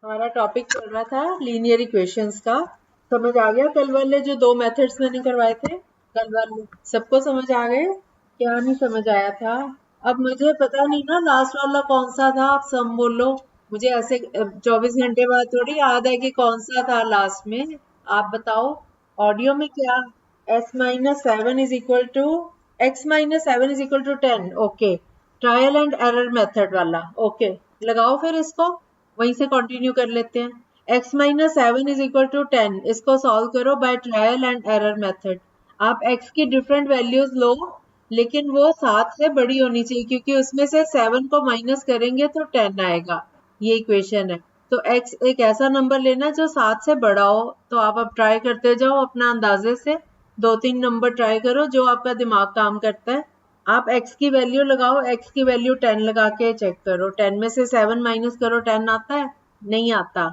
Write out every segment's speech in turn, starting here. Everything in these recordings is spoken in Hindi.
हमारा टॉपिक चल रहा था लीनियर इक्वेशंस का। समझ आ गया? कल वाले जो 2 मेथड्स मैंने करवाए थे, कल वाले सबको समझ आ गए? क्या नहीं समझ आया था? अब मुझे पता नहीं ना लास्ट वाला कौन सा था, आप सब बोलो। मुझे ऐसे 24 घंटे बाद थोड़ी याद है कि कौन सा था लास्ट में। आप बताओ ऑडियो में क्या। x-7 = 10। Trial and error method वाला। ओके, लगाओ फिर इसको, वहीं से कंटिन्यू कर लेते हैं। x-7 = 10, इसको सॉल्व करो by trial and error method. आप x की डिफरेंट वैल्यूज लो, लेकिन वो 7 से बड़ी होनी चाहिए, क्योंकि उसमें से 7 को माइनस करेंगे तो 10 आएगा। ये इक्वेशन है। तो x एक ऐसा नंबर लेना जो 7 से बड़ा हो। तो आप अब ट्राई करते जाओ अपना अंदाजे से, 2-3 नंबर ट्राई करो जो आपका दिमाग काम करता है। आप x की वैल्यू लगाओ, x की वैल्यू 10 लगा के चेक करो। 10 में से 7 माइनस करो, 10 आता है? नहीं आता।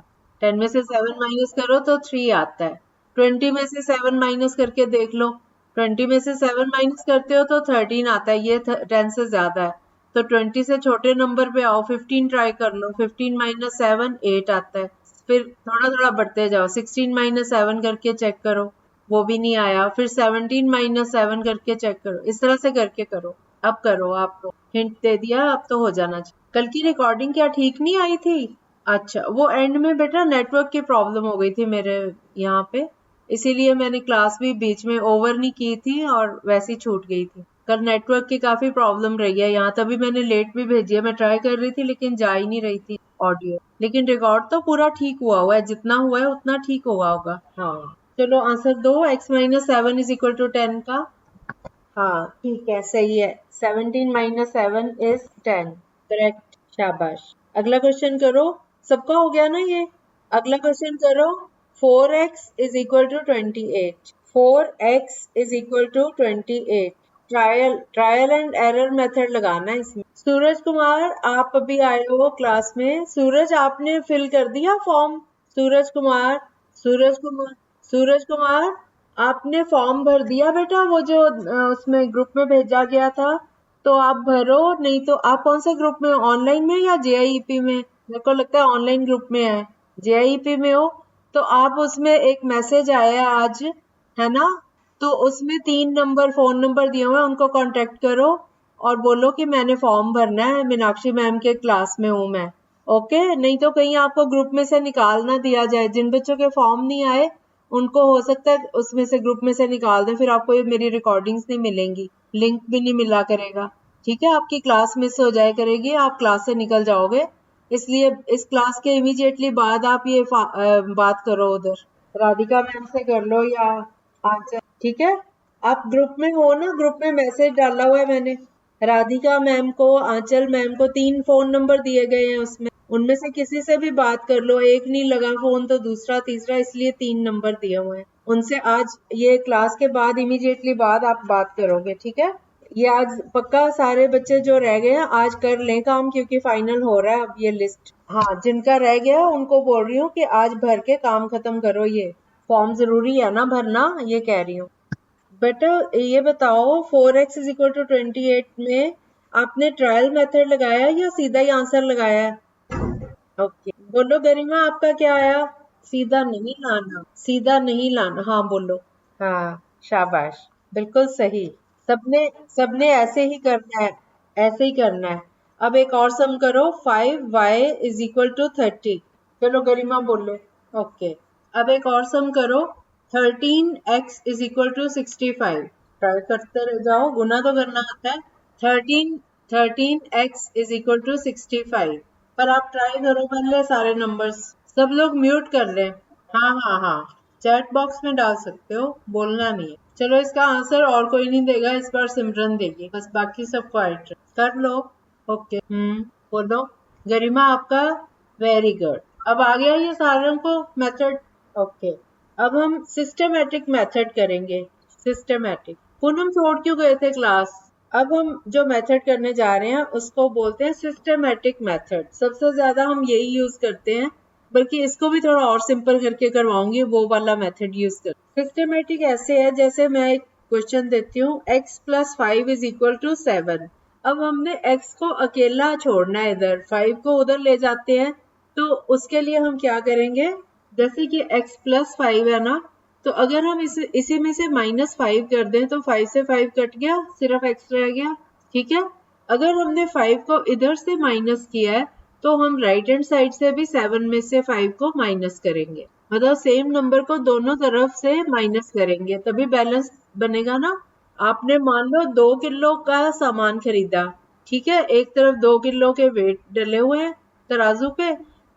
10 में से 7 माइनस करो तो 3 आता है। 20 में से 7 माइनस करके देख लो। 20 में से 7 माइनस करते हो तो 13 आता है। ये 10 से ज्यादा है। तो 20 से छोटे नंबर पे आओ, 15 ट्राई कर लो। 15 माइनस 7 8 आता है। फिर थोड़ा थोड़ा बढ़ते जाओ, 16 माइनस 7 करके चेक करो, वो भी नहीं आया। फिर 17 माइनस 7 करके चेक करो। इस तरह से करके करो। अब करो, आपको हिंट दे दिया, अब तो हो जाना चाहिए। कल की रिकॉर्डिंग क्या ठीक नहीं आई थी? अच्छा, वो एंड में बेटा नेटवर्क की प्रॉब्लम हो गई थी मेरे यहाँ पे, इसीलिए मैंने क्लास भी बीच में ओवर नहीं की थी और वैसी छूट गई थी। कल नेटवर्क की काफी प्रॉब्लम रही है यहाँ, तभी मैंने लेट भी भेजी है। मैं ट्राई कर रही थी लेकिन जा ही नहीं रही थी ऑडियो। लेकिन रिकॉर्ड तो पूरा ठीक हुआ है, जितना हुआ है उतना ठीक हुआ होगा। हाँ, चलो आंसर दो। x-7 = 10 का। हाँ ठीक है, सही है। 17 माइनस 7 इज 10। करेक्ट, शाबाश। अगला क्वेश्चन करो। सबका हो गया ना ये? अगला क्वेश्चन करो। 4x = 28। 4x = 28। Trial and error method लगाना है इसमें। सूरज कुमार, आप अभी आए हो क्लास में। सूरज, आपने फिल कर दिया फॉर्म? सूरज कुमार, सूरज कुमार, सूरज कुमार, आपने फॉर्म भर दिया बेटा, वो जो उसमें ग्रुप में भेजा गया था? तो आप भरो, नहीं तो आप कौन से ग्रुप में, ऑनलाइन में या जेआईईपी में? मेरे को लगता है ऑनलाइन ग्रुप में है। जेआईईपी में हो तो आप, उसमें एक मैसेज आया है आज, है ना? तो उसमें 3 नंबर, फोन नंबर दिए हुए हैं, उनको कांटेक्ट करो और बोलो कि मैंने फॉर्म भरना है, मीनाक्षी मैम के क्लास में हूँ मैं। ओके, नहीं तो कहीं आपको ग्रुप में से निकाल ना दिया जाए। जिन बच्चों के फॉर्म नहीं आए उनको हो सकता है उसमें से, ग्रुप में से निकाल दें, फिर आपको ये मेरी रिकॉर्डिंग्स नहीं मिलेंगी, लिंक भी नहीं मिला करेगा। ठीक है, आपकी क्लास मिस हो जाए करेगी, आप क्लास से निकल जाओगे। इसलिए इस क्लास के इमीडिएटली बाद आप ये बात करो उधर, राधिका मैम से कर लो या आंचल। ठीक है, आप ग्रुप में हो ना? ग्रुप में मैसेज डाला हुआ है मैंने। राधिका मैम को, आंचल मैम को 3 फोन नंबर दिए गए हैं उसमें, उनमें से किसी से भी बात कर लो। एक नहीं लगा फोन तो दूसरा तीसरा, इसलिए 3 नंबर दिए हुए हैं। उनसे आज ये क्लास के बाद इमीडिएटली बाद आप बात करोगे। ठीक है, ये आज पक्का सारे बच्चे जो रह गए हैं आज कर लें काम, क्योंकि फाइनल हो रहा है अब ये लिस्ट। हाँ, जिनका रह गया उनको बोल रही हूँ कि आज भर के काम खत्म करो। ये फॉर्म जरूरी है ना भरना, ये कह रही हूँ। बेटा ये बताओ, 4x = 28 में आपने ट्रायल मेथड लगाया या सीधा ही आंसर लगाया है? ओके, बोलो गरिमा, आपका क्या आया? सीधा नहीं लाना, सीधा नहीं लाना। हाँ बोलो। हाँ, शाबाश, बिल्कुल सही। सबने सबने ऐसे ही करना है, ऐसे ही करना है। अब एक और सम करो। 5y = 30। चलो गरिमा बोले। ओके, अब एक और सम करो। 13x = 65। ट्राई करते रह जाओ, गुना तो करना आता है। 13x = 65। पर आप ट्राई करो पहले सारे नंबर्स। सब लोग म्यूट कर लें। हाँ हाँ हाँ, चैट बॉक्स में डाल सकते हो, बोलना नहीं है। चलो, इसका आंसर और कोई नहीं देगा, इस बार सिमरन देगी बस, बाकी सबको आइट कर लो। ओके, बोलो। गरिमा आपका वेरी गुड। अब आ गया ये सारों को मेथड। ओके, अब हम सिस्टमेटिक मेथड करेंगे। सिस्टमेटिक। पूनम छोड़ क्यों गए थे क्लास? अब हम जो मेथड करने जा रहे हैं उसको बोलते हैं सिस्टमेटिक मेथड। सबसे ज्यादा हम यही यूज करते हैं, बल्कि इसको भी थोड़ा और सिंपल करके करवाऊंगी, वो वाला मेथड यूज कर। सिस्टमेटिक ऐसे है, जैसे मैं एक क्वेश्चन देती हूँ, x + 5 = 7। अब हमने x को अकेला छोड़ना है, इधर 5 को उधर ले जाते हैं तो उसके लिए हम क्या करेंगे, जैसे कि x प्लस 5 है ना, तो अगर हम इसी में से -5 कर दें तो 5 से 5 कट गया, सिर्फ x रह गया। ठीक है, अगर हमने 5 को इधर से माइनस किया है तो हम राइट हैंड साइड से भी 7 में से 5 को माइनस करेंगे, मतलब सेम नंबर को दोनों तरफ से माइनस करेंगे, तभी बैलेंस बनेगा ना। आपने मान लो 2 किलो का सामान खरीदा, ठीक है, एक तरफ 2 किलो के वेट डले हुए हैं तराजू पे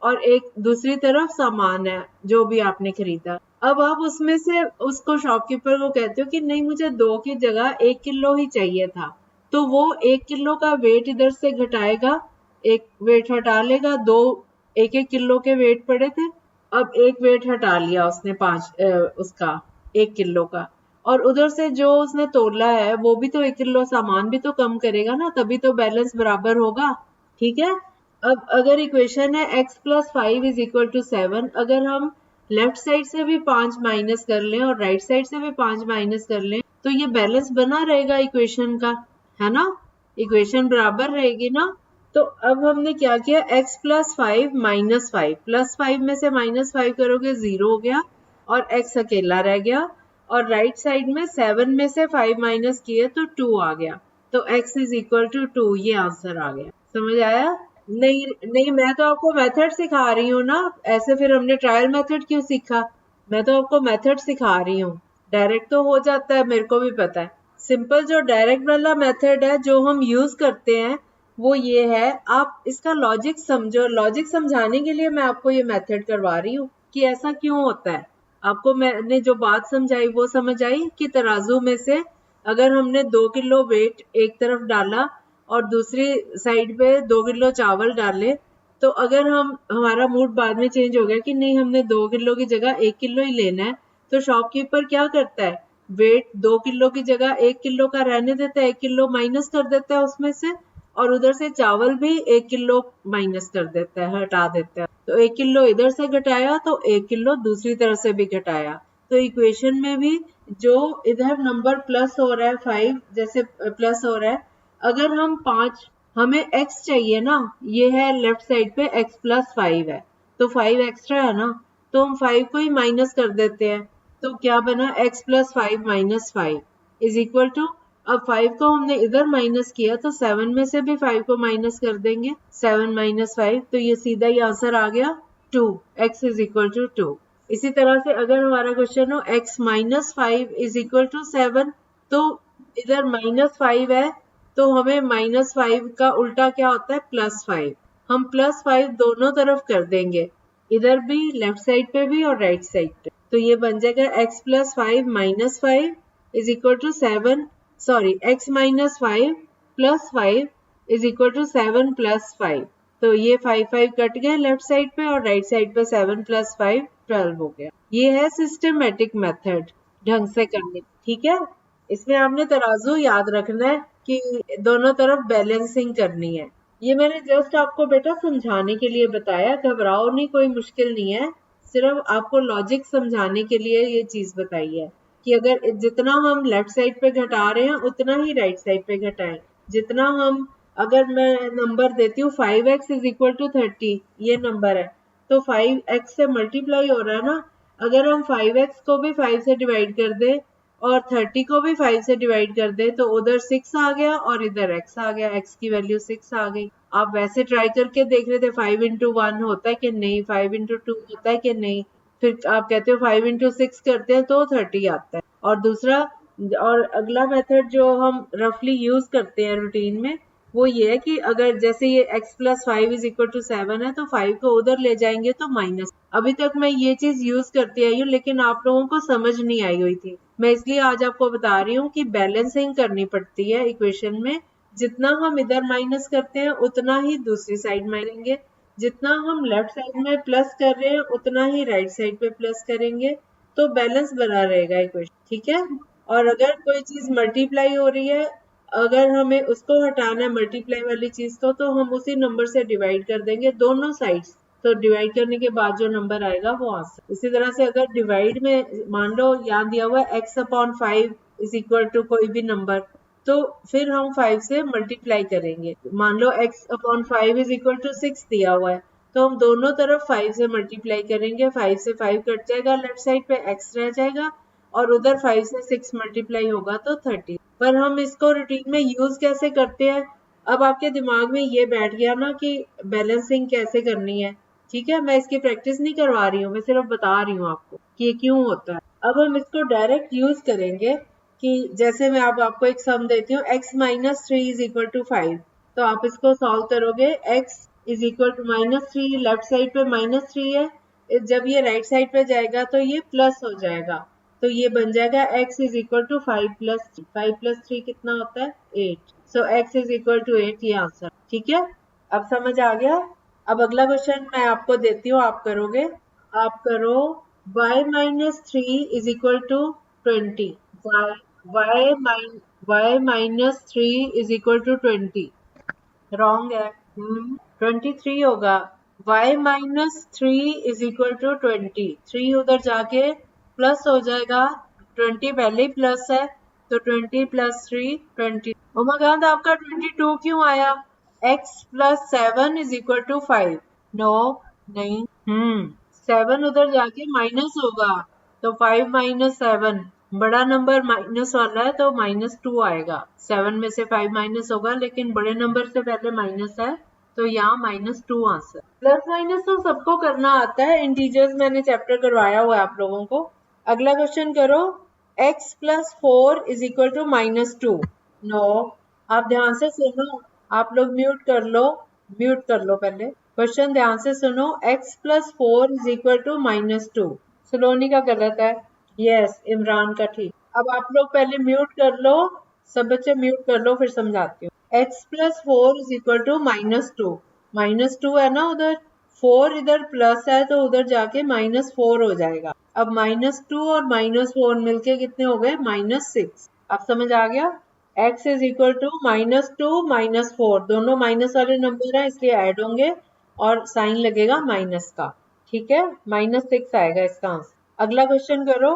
और एक दूसरी तरफ सामान है जो भी आपने खरीदा। अब आप उसमें से उसको शॉपकीपर को कहते हो कि नहीं, मुझे 2 की जगह 1 किलो ही चाहिए था, तो वो 1 किलो का वेट इधर से घटाएगा, एक वेट हटा लेगा, 2 1-1 किलो के वेट पड़े थे, अब एक वेट हटा लिया उसने उसका 1 किलो का, और उधर से जो उसने तोला है वो भी तो 1 किलो सामान भी तो कम करेगा ना, तभी तो बैलेंस बराबर होगा। ठीक है, अब अगर इक्वेशन है x plus 5 is equal to 7, अगर हम लेफ्ट साइड से भी 5 माइनस कर लें और राइट साइड से भी 5 माइनस कर लें तो ये बैलेंस बना रहेगा इक्वेशन का, है ना, इक्वेशन बराबर रहेगी ना। तो अब हमने क्या किया, x प्लस 5 माइनस 5, प्लस 5 में से माइनस 5 करोगे 0 हो गया और x अकेला रह गया, और राइट साइड में 7 में से 5 माइनस किए तो 2 आ गया, तो x इज इक्वल टू 2, ये आंसर आ गया। समझ आया? नहीं नहीं, मैं तो आपको मेथड सिखा रही हूँ ना, ऐसे फिर हमने ट्रायल मेथड क्यों सीखा, मैं तो आपको मेथड सिखा रही हूँ। डायरेक्ट तो हो जाता है, मेरे को भी पता है। सिंपल जो डायरेक्ट वाला मेथड है जो हम यूज करते हैं वो ये है, आप इसका लॉजिक समझो, लॉजिक समझाने के लिए मैं आपको ये मेथड करवा रही हूँ कि ऐसा क्यों होता है। आपको मैंने जो बात समझाई वो समझ आई कि तराजू में से अगर हमने 2 किलो वेट एक तरफ डाला और दूसरी साइड पे 2 किलो चावल डाले, तो अगर हमारा मूड बाद में चेंज हो गया कि नहीं, हमने 2 किलो की जगह 1 किलो ही लेना है, तो शॉपकीपर क्या करता है, वेट 2 किलो की जगह 1 किलो का रहने देता है, 1 किलो माइनस कर देता है उसमें से, और उधर से चावल भी 1 किलो माइनस कर देता है, हटा देता है। तो 1 किलो इधर से घटाया तो 1 किलो दूसरी तरफ से भी घटाया। तो इक्वेशन में भी जो इधर नंबर प्लस हो रहा है 5, जैसे प्लस हो रहा है, अगर हम 5, हमें x चाहिए ना, ये है लेफ्ट साइड पे x प्लस 5 है, तो 5 एक्स्ट्रा है ना, तो हम 5 को ही माइनस कर देते हैं, तो क्या बना, x plus 5 minus 5 is equal to, अब 5 को हमने इधर माइनस किया तो 7 में से भी 5 को माइनस कर देंगे, 7 माइनस 5, तो ये सीधा ही आंसर आ गया 2, x इज इक्वल टू 2। इसी तरह से अगर हमारा क्वेश्चन हो x minus 5 is equal to 7, तो इधर माइनस 5 है तो हमें माइनस 5 का उल्टा क्या होता है, प्लस 5, हम प्लस 5 दोनों तरफ कर देंगे, इधर भी लेफ्ट साइड पे भी और राइट साइड पे, तो ये बन जाएगा x plus 5 minus 5 is equal to 7, sorry x minus 5 plus 5 is equal to 7 plus 5, तो ये 5 कट गए लेफ्ट साइड पे और राइट साइड पे 7 प्लस 5 12 हो गया। ये है सिस्टमेटिक मेथड ढंग से करने, ठीक है। इसमें आपने तराजू याद रखना है कि दोनों तरफ बैलेंसिंग करनी है। ये मैंने जस्ट आपको बेटा समझाने के लिए बताया, घबराओ नहीं, कोई मुश्किल नहीं है, सिर्फ आपको लॉजिक समझाने के लिए ये चीज बताई है कि अगर जितना हम लेफ्ट साइड पे घटा रहे हैं उतना ही राइट साइड पे घटाएं। जितना हम, अगर मैं नंबर देती हूँ 5x इज इक्वल टू 30, ये नंबर है, तो 5x से मल्टीप्लाई हो रहा है ना, अगर हम 5x को भी 5 से डिवाइड कर दे और 30 को भी 5 से डिवाइड कर दे तो उधर 6 आ गया और इधर x आ गया, x की वैल्यू 6 आ गई। आप वैसे ट्राई करके देख रहे थे 5 इंटू 1 होता है कि नहीं, 5 इंटू 2 होता है कि नहीं, फिर आप कहते हो 5 इंटू 6 करते हैं तो 30 आता है। और दूसरा और अगला मेथड जो हम रफली यूज करते हैं रूटीन में वो ये है कि अगर जैसे ये x plus 5 is equal to 7 है तो 5 को उधर ले जाएंगे तो माइनस। अभी तक मैं ये चीज यूज करती आई हूँ लेकिन आप लोगों को समझ नहीं आई हुई थी, मैं इसलिए आज आपको बता रही हूँ कि बैलेंसिंग करनी पड़ती है इक्वेशन में, जितना हम इधर माइनस करते हैं उतना ही दूसरी साइड माइनेंगे, जितना हम लेफ्ट साइड में प्लस कर रहे हैं उतना ही राइट साइड पे प्लस करेंगे, तो बैलेंस बना रहेगा इक्वेशन, ठीक है। और अगर कोई चीज मल्टीप्लाई हो रही है, अगर हमें उसको हटाना है मल्टीप्लाई वाली चीज को, तो हम उसी नंबर से डिवाइड कर देंगे दोनों साइड्स, तो डिवाइड करने के बाद जो नंबर आएगा वो आंसर। इसी तरह से अगर डिवाइड में मान लो यहाँ दिया हुआ है x upon 5 is equal to कोई भी नंबर, तो फिर हम 5 से मल्टीप्लाई करेंगे, मान लो x upon 5 is equal to 6 दिया हुआ है, तो हम दोनों तरफ 5 से मल्टीप्लाई करेंगे, 5 से 5 कट जाएगा, लेफ्ट साइड पे x रह जाएगा और उधर 5 से 6 मल्टीप्लाई होगा तो 30। पर हम इसको रूटीन में यूज कैसे करते हैं, अब आपके दिमाग में ये बैठ गया ना कि बैलेंसिंग कैसे करनी है। ठीक है, मैं इसकी प्रैक्टिस नहीं करवा रही हूँ, मैं सिर्फ बता रही हूँ आपको कि ये क्यों होता है। अब हम इसको डायरेक्ट यूज करेंगे कि जैसे मैं अब आपको एक सम देती हूँ, x minus 3 is equal to 5। तो आप इसको सॉल्व करोगे, x is equal to -3, left side पे -3 है, जब ये राइट साइड पे जाएगा तो ये प्लस हो जाएगा, तो ये बन जाएगा x is equal to 5 plus 3। 5 plus 3 कितना होता है 8। So x is equal to 8, ये आंसर। ठीक है, अब समझ आ गया। अब अगला क्वेश्चन मैं आपको देती हूँ, आप करोगे। आप करो y minus 3 is equal to 20। y minus 3 is equal to 20। Wrong है। 23 होगा। y minus 3 is equal to 20। 3 उधर जाके प्लस हो जाएगा, 20 पहले ही प्लस है, तो 20 प्लस 3 20। उमाकांत आपका 22 क्यों आया? x plus 7 is equal to 5। No, नहीं। 7 उधर जाके माइनस होगा, तो 5 माइनस 7, बड़ा नंबर माइनस वाला है तो -2 आएगा। 7 में से 5 माइनस होगा, लेकिन बड़े नंबर से पहले माइनस है, तो यहाँ -2 आंसर। प्लस माइनस तो सबको करना आता है, इंटीजर्स मैंने चैप्टर करवाया हुआ है आप लोगों को। अगला क्वेश्चन करो, x plus 4 is equal to -2। No, आप ध्यान से सुनो, आप लोग म्यूट कर लो पहले। क्वेश्चन ध्यान से सुनो, x plus 4 is equal to -2। Saloni का गलत है, यस, इमरान का ठीक। अब आप लोग पहले म्यूट कर लो, सब बच्चे म्यूट कर लो, फिर समझाती हूँ। x plus 4 is equal to -2। -2 है ना उधर, 4 इधर प्लस है तो उधर जाके -4 हो जाएगा। अब -2 और -4 मिलके कितने हो गए? -6। अब समझ आ गया? x इज इक्वल टू -2 -4, दोनों माइनस वाले नंबर है इसलिए ऐड होंगे और साइन लगेगा माइनस का। ठीक है, -6 आएगा इसका आंसर। अगला क्वेश्चन करो,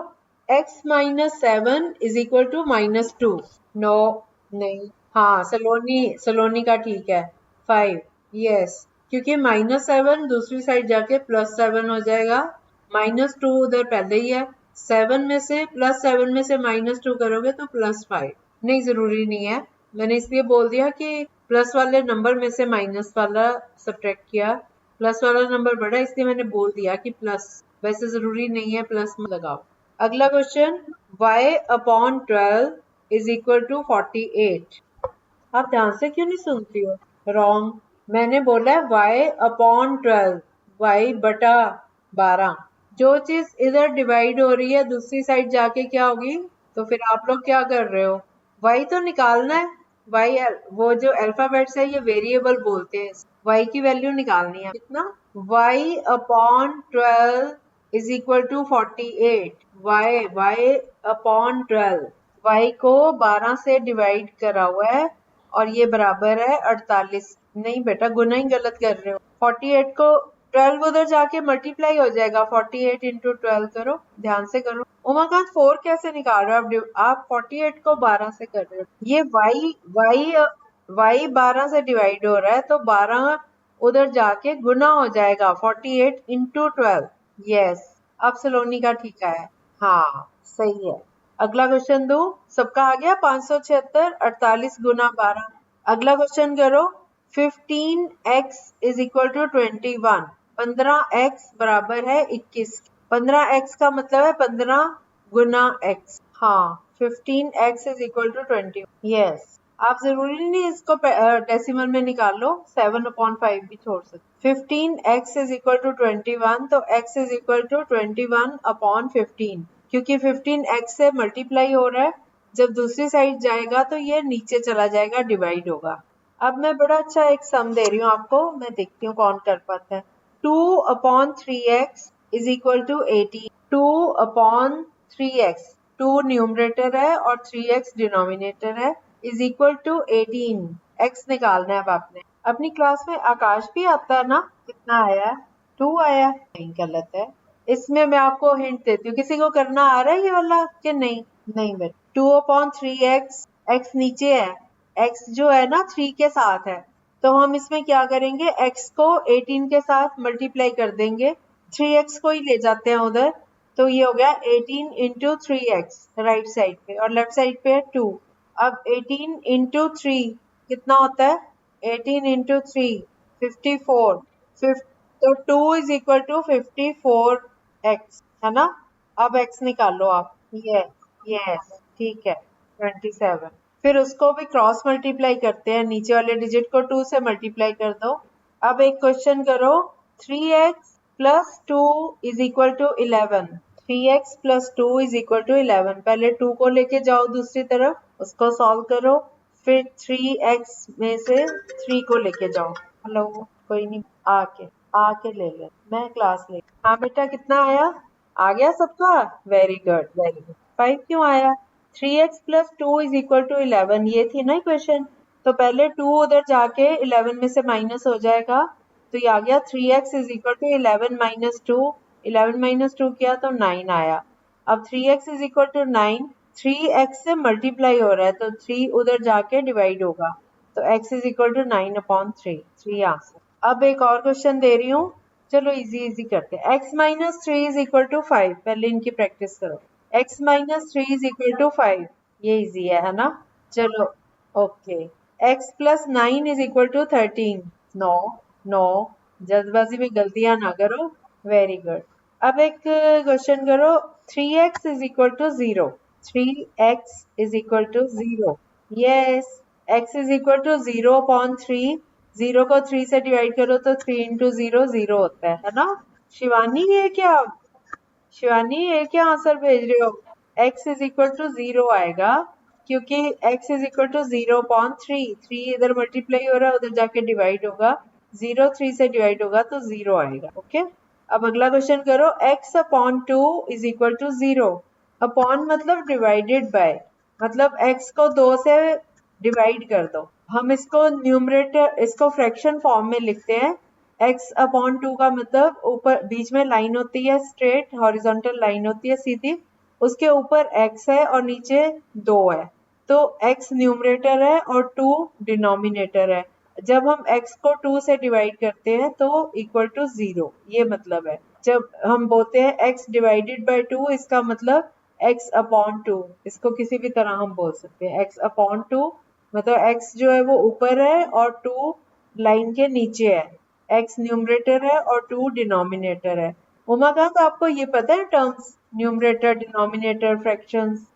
x minus 7 is equal to -2। No, नहीं। हाँ, सलोनी का ठीक है, 5। यस, क्योंकि -7 दूसरी साइड जाके +7 हो जाएगा, -2 उधर पहले ही है, 7 में से +7 में से -2 करोगे तो +5। नहीं, जरूरी नहीं है, मैंने इसलिए बोल दिया कि प्लस वाले नंबर में से माइनस वाला सब्ट्रैक्ट किया, प्लस वाला नंबर बड़ा इसलिए मैंने बोल दिया कि प्लस, वैसे जरूरी नहीं है प्लस में लगाओ। अगला question, y upon 12 is equal to 48। आप ध्यान से क्यों नहीं सुनती हो? रॉन्ग, मैंने बोला है y अपॉन 12, y बटा 12। जो चीज इधर डिवाइड हो रही है दूसरी साइड जाके क्या होगी? तो फिर आप लोग क्या कर रहे हो? y तो निकालना है, y वो जो अल्फाबेट्स है ये वेरिएबल बोलते हैं, y की वैल्यू निकालनी है। कितना? y upon 12 is equal to 48। y upon 12, y को 12 से डिवाइड करा हुआ है और ये बराबर है 48। नहीं बेटा, गुना ही गलत कर रहे हो। 48 को 12 उधर जाके मल्टीप्लाई हो जाएगा, 48 इंटू 12 करो, ध्यान से करो। उमाकांत 4 कैसे निकाल रहे हो आप 48 को 12 से कर रहे हो। ये y 12 से डिवाइड हो रहा है तो 12 उधर जाके गुना हो जाएगा, 48 इंटू 12। यस, अब सलोनी का ठीक है। हाँ, सही है। अगला क्वेश्चन दो, सबका आ गया? 576, 48 गुना 12। अगला क्वेश्चन करो, 15x is equal to 21। 15x बराबर है 21। 15x का मतलब है 15 गुना x। हाँ, 15x is equal to 20। Yes, आप जरूरी नहीं इसको डेसिमल में निकाल लो, 7/5 भी छोड़ सकते। 15x इज इक्वल टू 21, तो x इज इक्वल टू 21/15, क्योंकि 15x से मल्टीप्लाई हो रहा है, जब दूसरी साइड जाएगा तो ये नीचे चला जाएगा, डिवाइड होगा। अब मैं बड़ा अच्छा एक सम दे रही हूँ आपको, मैं देखती हूँ कौन कर पाता है। 2/3x is equal to 18। 2/3x, 2 numerator है और 3x डिनोमिनेटर है, इज इक्वल टू 18। x निकालना है अब आपने। अपनी क्लास में आकाश भी आता है ना? कितना आया? 2 आया। नहीं, गलत है। इसमें मैं आपको हिंट देती हूँ, किसी को करना आ रहा है ये वाला कि नहीं? नहीं बेटा, 2/3x, x नीचे है, x जो है ना 3 के साथ है, तो हम इसमें क्या करेंगे, x को 18 के साथ मल्टीप्लाई कर देंगे, 3x को ही ले जाते हैं उधर, तो ये हो गया 18 इंटू 3x राइट साइड पे, और लेफ्ट साइड पे है 2। अब 18 इंटू 3 कितना होता है, 18 इंटू 3 54, तो 2 इज इक्वल टू 54x, है ना। अब x निकालो आप, यस यस ठीक है 27। फिर उसको भी क्रॉस मल्टीप्लाई करते हैं, नीचे वाले डिजिट को 2 से मल्टीप्लाई कर दो। अब एक क्वेश्चन करो, 3x plus 2 is equal to 11, 3x plus 2 is equal to 11। पहले 2 को लेके जाओ दूसरी तरफ, उसको सॉल्व करो, फिर 3x में से 3 को लेके जाओ। हेलो, कोई नहीं, आके ले ले, मैं क्लास ले। हाँ बेटा, कितना आया, आ गया सबका, वेरी गुड वेरी गुड। 5 क्यों आया, 3x plus 2 is equal to 11, ये थी ना क्वेश्चन। तो पहले 2 उधर जाके 11 में से माइनस हो जाएगा, तो ये आ गया 3x is equal to 11 minus 2, 11 minus 2 किया तो 9 आया। अब 3x is equal to 9, 3x से मल्टीप्लाई हो रहा है तो 3 उधर जाके डिवाइड होगा, तो x is equal to 9/3, 3 answer. अब एक और क्वेश्चन दे रही हूँ, चलो इजी इजी करते हैं। x minus 3 is equal to 5, पहले इनकी प्रैक्टिस करो। x minus 3 is equal to 5, ये इजी है ना। चलो okay, x plus 9 is equal to 13, no no, जल्दबाजी में गलतियां ना करो, वेरी गुड। अब एक क्वेश्चन करो, 3x is equal to 0, 3x is equal to 0, yes, x is equal to 0/3, 0 को 3 से डिवाइड करो तो 3 इंटू 0 0 होता है ना। शिवानी ये क्या, शिवानी ये क्या आंसर भेज रहे हो, x इज इक्वल टू 0 आएगा, क्योंकि x इज इक्वल टू 0/3, 3 इधर मल्टीप्लाई हो रहा है, उधर जाके डिवाइड होगा, 0 3 से डिवाइड होगा तो 0 आएगा। ओके, अब अगला क्वेश्चन करो, x/2 is equal to 0, upon मतलब डिवाइडेड बाय, मतलब x को 2 से डिवाइड कर दो। हम इसको न्यूमरेटर, इसको फ्रैक्शन फॉर्म में लिखते हैं, x/2 का मतलब ऊपर बीच में लाइन होती है, स्ट्रेट हॉरिजॉन्टल लाइन होती है सीधी, उसके ऊपर x है और नीचे 2 है, तो x न्यूमरेटर है और 2 डिनोमिनेटर है। जब हम x को 2 से डिवाइड करते हैं तो इक्वल टू 0, ये मतलब है। जब हम बोलते हैं x डिवाइडेड बाय 2, इसका मतलब x/2, इसको किसी भी तरह हम बोल सकते हैं, x/2 मतलब x जो है वो ऊपर है और 2 लाइन के नीचे है, x न्यूमरेटर है और 2 डिनोमिनेटर है। उमाकांत, आपको ये पता है टर्म्स, न्यूमरेटर, डिनोमिनेटर, फ्रैक्शंस?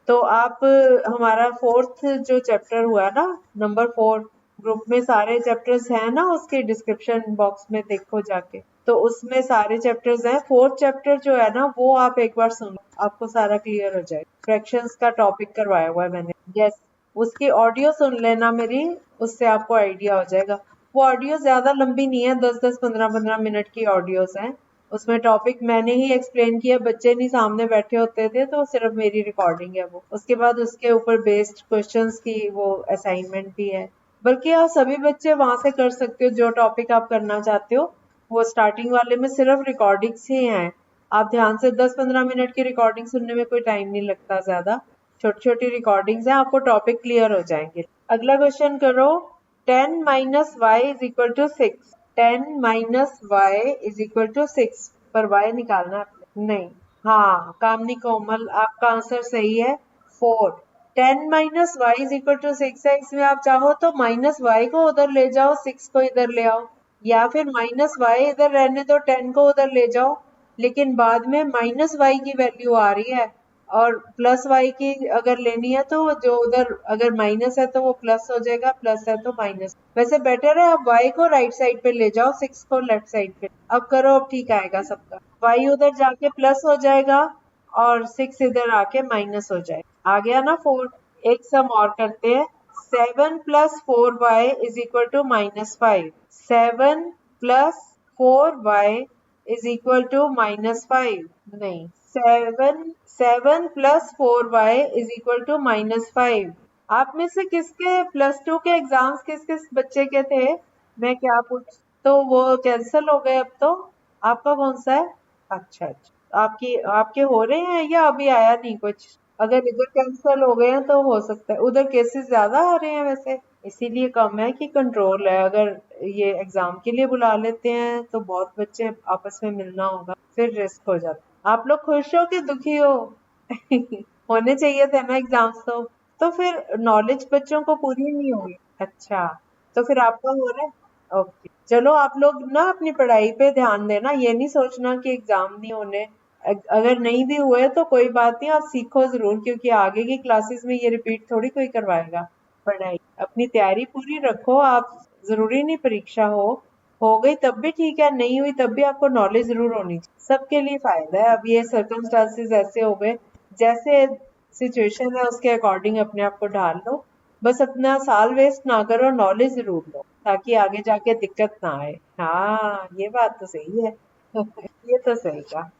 तो आप हमारा 4th जो चैप्टर हुआ ना, नंबर 4, ग्रुप में सारे चैप्टर्स हैं ना, उसके डिस्क्रिप्शन बॉक्स में देखो जाके, तो उसमें सारे चैप्टर्स हैं। 4th चैप्टर जो है ना वो आप एक बार सुनो, आपको सारा क्लियर हो जाएगा। फ्रैक्शंस का टॉपिक करवाया हुआ है मैंने, यस, उसकी ऑडियो सुन लेना मेरी, उससे आपको आइडिया हो जाएगा। वो ऑडियो ज्यादा लंबी नहीं है, 10-10 15-15 मिनट की ऑडियोज हैं। उसमें टॉपिक मैंने ही एक्सप्लेन किया, बच्चे नहीं सामने बैठे होते थे, तो सिर्फ मेरी रिकॉर्डिंग है वो। उसके बाद उसके ऊपर बेस्ड क्वेश्चंस की वो असाइनमेंट भी है, बल्कि आप सभी बच्चे वहां से कर सकते हो जो टॉपिक आप करना चाहते हो। वो स्टार्टिंग वाले में सिर्फ रिकॉर्डिंग्स ही हैं, आप ध्यान से 10-15 मिनट की रिकॉर्डिंग सुनने में कोई टाइम नहीं लगता ज्यादा, छोटी छोटी रिकॉर्डिंग्स हैं, आपको टॉपिक क्लियर हो जाएंगे। अगला क्वेश्चन करो, 10 minus y is equal to 6, 10 minus y is equal to 6, पर वाई निकालना है आपने। नहीं, हाँ कामनी कोमल, आपका आंसर सही है 4। 10 minus y is equal to 6 है, इसमें आप चाहो तो माइनस वाई को उधर ले जाओ, 6 को इधर ले आओ, या फिर माइनस वाई इधर रहने दो, 10 को उधर ले जाओ, लेकिन बाद में माइनस वाई की वैल्यू आ रही है और प्लस वाई की अगर लेनी है तो जो उधर अगर माइनस है तो वो प्लस हो जाएगा, प्लस है तो माइनस। वैसे बेटर है आप वाई को राइट साइड पे ले जाओ, 6 को लेफ्ट साइड पे। अब करो, अब ठीक आएगा सबका, वाई उधर जाके प्लस हो जाएगा और 6 इधर आके माइनस हो जाएगा, आ गया ना 4। एक सम और करते हैं, 7 plus 4y is equal to -5, 7 plus 4y is equal to -5, नहीं, 7 plus 4y is equal to -5। आप में से किसके +2 के एग्जाम्स किस किस बच्चे के थे, मैं क्या पूछ, तो वो कैंसिल हो गए अब तो। आपका कौन सा है, अच्छा अच्छा, आपके हो रहे हैं या अभी आया नहीं कुछ? अगर इधर कैंसिल हो गए हैं तो हो सकता है उधर केसेस ज्यादा आ रहे हैं वैसे। इसीलिए कम है कि कंट्रोल है। अगर ये एग्जाम के लिए बुला लेते हैं तो बहुत बच्चे आपस में मिलना होगा, फिर रिस्क हो जाता। आप लोग खुश हो कि दुखी हो? होने चाहिए थे ना एग्जाम्स तो फिर नॉलेज बच्चों को पूरी नहीं होगी। अच्छा, तो फिर आपका हो रहा है? ओके, चलो आप लोग ना अपनी पढ़ाई पे ध्यान देना, ये नहीं सोचना कि एग्जाम नहीं होने। अगर नहीं भी हुए तो कोई बात नहीं, आप सीखो जरूर, क्योंकि आगे की क्लासेस में ये रिपीट थोड़ी कोई करवाएगा। पढ़ाई अपनी तैयारी पूरी रखो आप। जरूरी नहीं परीक्षा हो गई तब भी ठीक है, नहीं हुई तब भी आपको नॉलेज जरूर होनी चाहिए। सबके लिए फायदा है। अब ये सर्कमस्टांसेस ऐसे हो गए, जैसे सिचुएशन है उसके अकॉर्डिंग अपने आप को ढाल लो। बस अपना साल वेस्ट ना करो, नॉलेज जरूर लो ताकि आगे जाके दिक्कत ना आए। हाँ, ये बात तो सही है। ये तो सही कहा।